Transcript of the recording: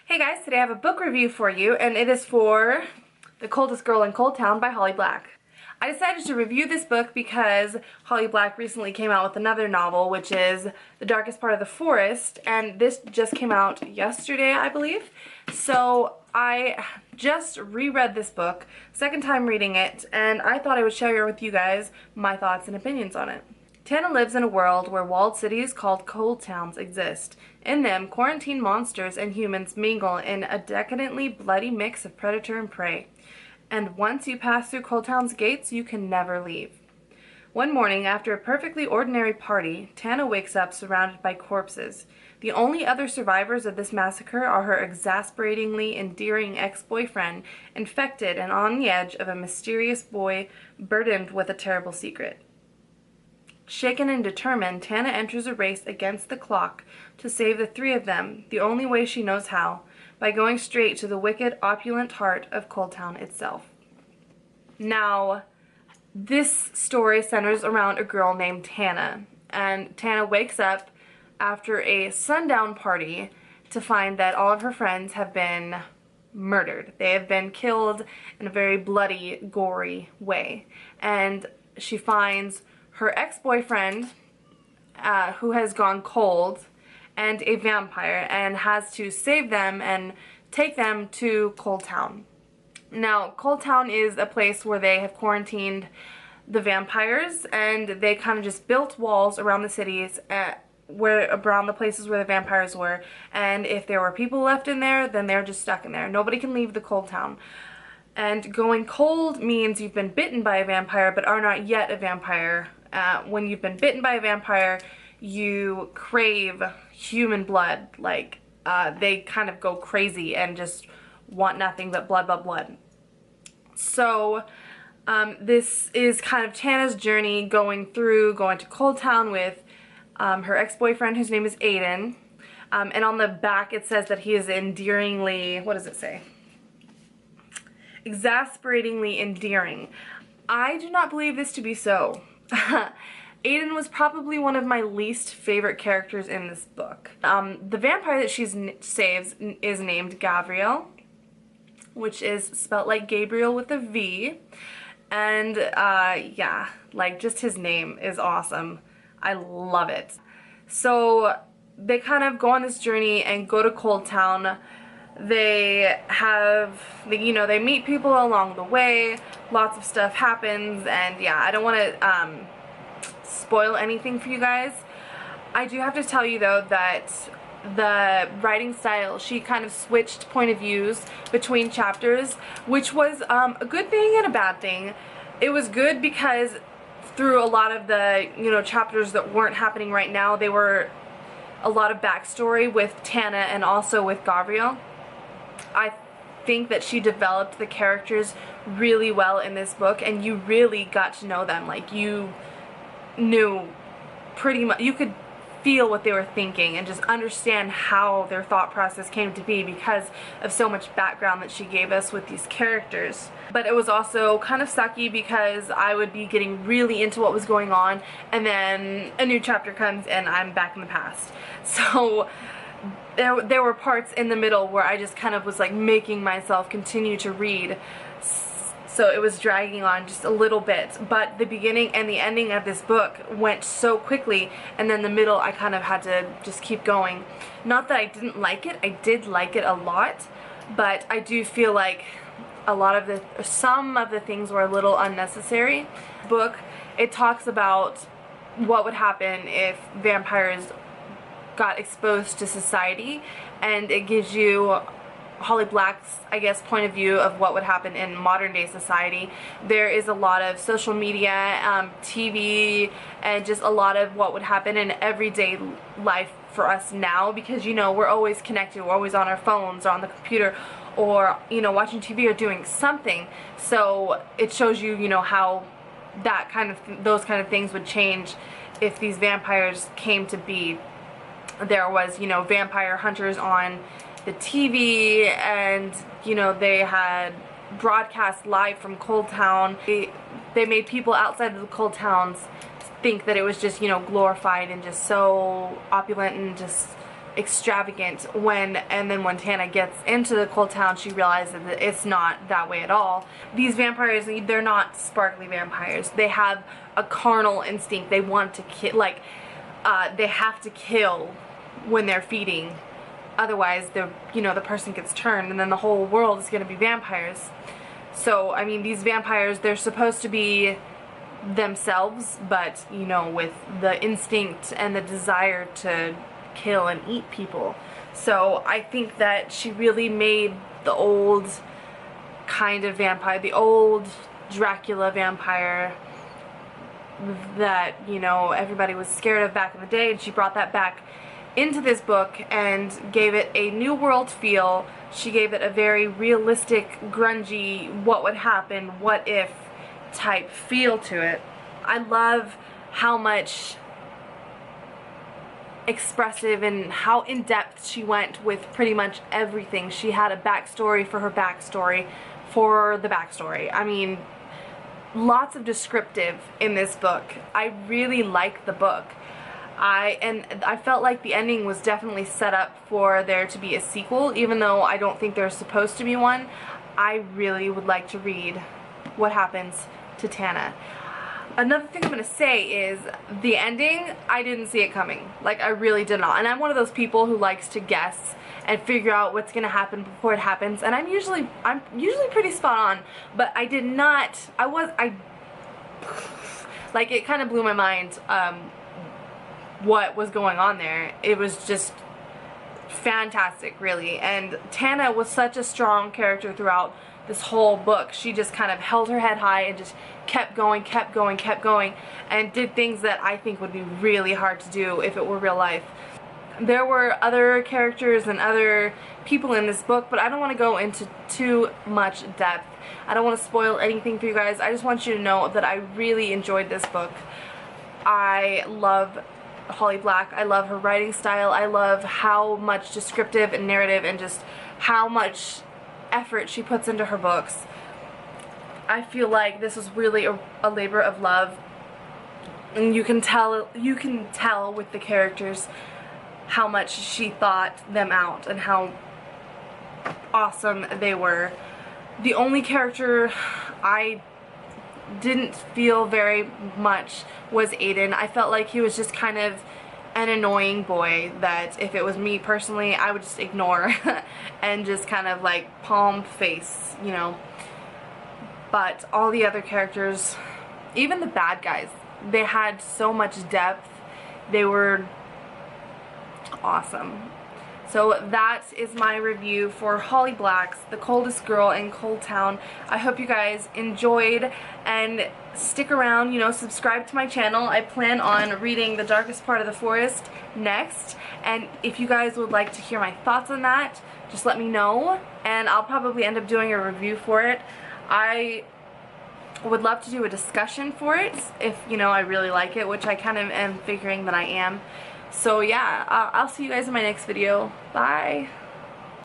Hey guys, today I have a book review for you, and it is for The Coldest Girl in Coldtown by Holly Black. I decided to review this book because Holly Black recently came out with another novel, which is The Darkest Part of the Forest, and this just came out yesterday, I believe. So I just reread this book, second time reading it, and I thought I would share with you guys my thoughts and opinions on it. Tana lives in a world where walled cities called Coldtowns exist. In them, quarantine monsters and humans mingle in a decadently bloody mix of predator and prey. And once you pass through Coldtown's gates, you can never leave. One morning, after a perfectly ordinary party, Tana wakes up surrounded by corpses. The only other survivors of this massacre are her exasperatingly endearing ex-boyfriend, infected and on the edge of a mysterious boy burdened with a terrible secret. Shaken and determined, Tana enters a race against the clock to save the three of them, the only way she knows how, by going straight to the wicked, opulent heart of Coldtown itself. Now, this story centers around a girl named Tana, and Tana wakes up after a sundown party to find that all of her friends have been murdered. They have been killed in a very bloody, gory way, and she finds her ex-boyfriend, who has gone cold, and a vampire, and has to save them and take them to Coldtown. Now, Coldtown is a place where they have quarantined the vampires, and they kind of just built walls around the cities, around the places where the vampires were, and if there were people left in there, then they're just stuck in there. Nobody can leave the Coldtown. And going cold means you've been bitten by a vampire but are not yet a vampire. When you've been bitten by a vampire, you crave human blood. Like, they kind of go crazy and just want nothing but blood, blood, blood. So, this is kind of Tana's journey going to Coldtown with her ex-boyfriend, whose name is Aiden. And on the back it says that he is endearingly, what does it say? Exasperatingly endearing. I do not believe this to be so. Aiden was probably one of my least favorite characters in this book. The vampire that she saves is named Gabriel, which is spelt like Gabriel with a V. And yeah, like, just his name is awesome. I love it. So they kind of go on this journey and go to Coldtown. They meet people along the way, lots of stuff happens, and yeah, I don't want to spoil anything for you guys. I do have to tell you though that the writing style, she kind of switched point of views between chapters, which was a good thing and a bad thing. It was good because through a lot of the chapters that weren't happening right now, they were a lot of backstory with Tana and also with Gabriel. I think that she developed the characters really well in this book, and you really got to know them. Like, you knew pretty much, you could feel what they were thinking and just understand how their thought process came to be because of so much background that she gave us with these characters. But it was also kind of sucky because I would be getting really into what was going on, and then a new chapter comes and I'm back in the past. So there were parts in the middle where I just kind of was like making myself continue to read, so it was dragging on just a little bit. But the beginning and the ending of this book went so quickly, and then the middle I kind of had to just keep going. Not that I didn't like it, I did like it a lot, but I do feel like some of the things were a little unnecessary. Book, it talks about what would happen if vampires got exposed to society, and it gives you Holly Black's, I guess, point of view of what would happen in modern day society. There is a lot of social media, TV, and just a lot of what would happen in everyday life for us now, because we're always connected, we're always on our phones or on the computer, or watching TV or doing something. So it shows you how those kind of things would change if these vampires came to be. There was, vampire hunters on the TV, and, they had broadcast live from Coldtown. They made people outside of the Coldtowns think that it was just, glorified and just so opulent and just extravagant and then when Tana gets into the Coldtown, she realizes that it's not that way at all. These vampires, they're not sparkly vampires. They have a carnal instinct. They want to kill, like, they have to kill when they're feeding. Otherwise, the person gets turned and then the whole world is going to be vampires. So, I mean, these vampires, they're supposed to be themselves, but, you know, with the instinct and the desire to kill and eat people. So I think that she really made the old kind of vampire, the old Dracula vampire that, you know, everybody was scared of back in the day, and she brought that back into this book and gave it a new world feel. She gave it a very realistic, grungy, what would happen, what if type feel to it. I love how much expressive and how in-depth she went with pretty much everything. She had a backstory for her backstory for the backstory. I mean, lots of descriptive in this book. I really like the book. I felt like the ending was definitely set up for there to be a sequel, even though I don't think there's supposed to be one. I really would like to read what happens to Tana. Another thing I'm going to say is the ending, I didn't see it coming. Like, I really did not. And I'm one of those people who likes to guess and figure out what's going to happen before it happens. And I'm usually pretty spot on. But I did not, like, it kind of blew my mind what was going on there. It was just fantastic, really. And Tana was such a strong character throughout this whole book. She just kind of held her head high and just kept going, and did things that I think would be really hard to do if it were real life. There were other characters and other people in this book, but I don't want to go into too much depth. I don't want to spoil anything for you guys. I just want you to know that I really enjoyed this book. I love Holly Black. I love her writing style. I love how much descriptive and narrative and just how much effort she puts into her books. I feel like this was really a labor of love, and you can tell with the characters how much she thought them out and how awesome they were. The only character I didn't feel very much was Aiden. I felt like he was just kind of an annoying boy that if it was me personally, I would just ignore and just kind of like palm face, you know. But all the other characters, even the bad guys, they had so much depth. They were awesome. So that is my review for Holly Black's The Coldest Girl in Coldtown. I hope you guys enjoyed, and stick around, you know, subscribe to my channel. I plan on reading The Darkest Part of the Forest next, and if you guys would like to hear my thoughts on that, just let me know, and I'll probably end up doing a review for it. I would love to do a discussion for it if, you know, I really like it, which I kind of am figuring that I am. So yeah, I'll see you guys in my next video. Bye!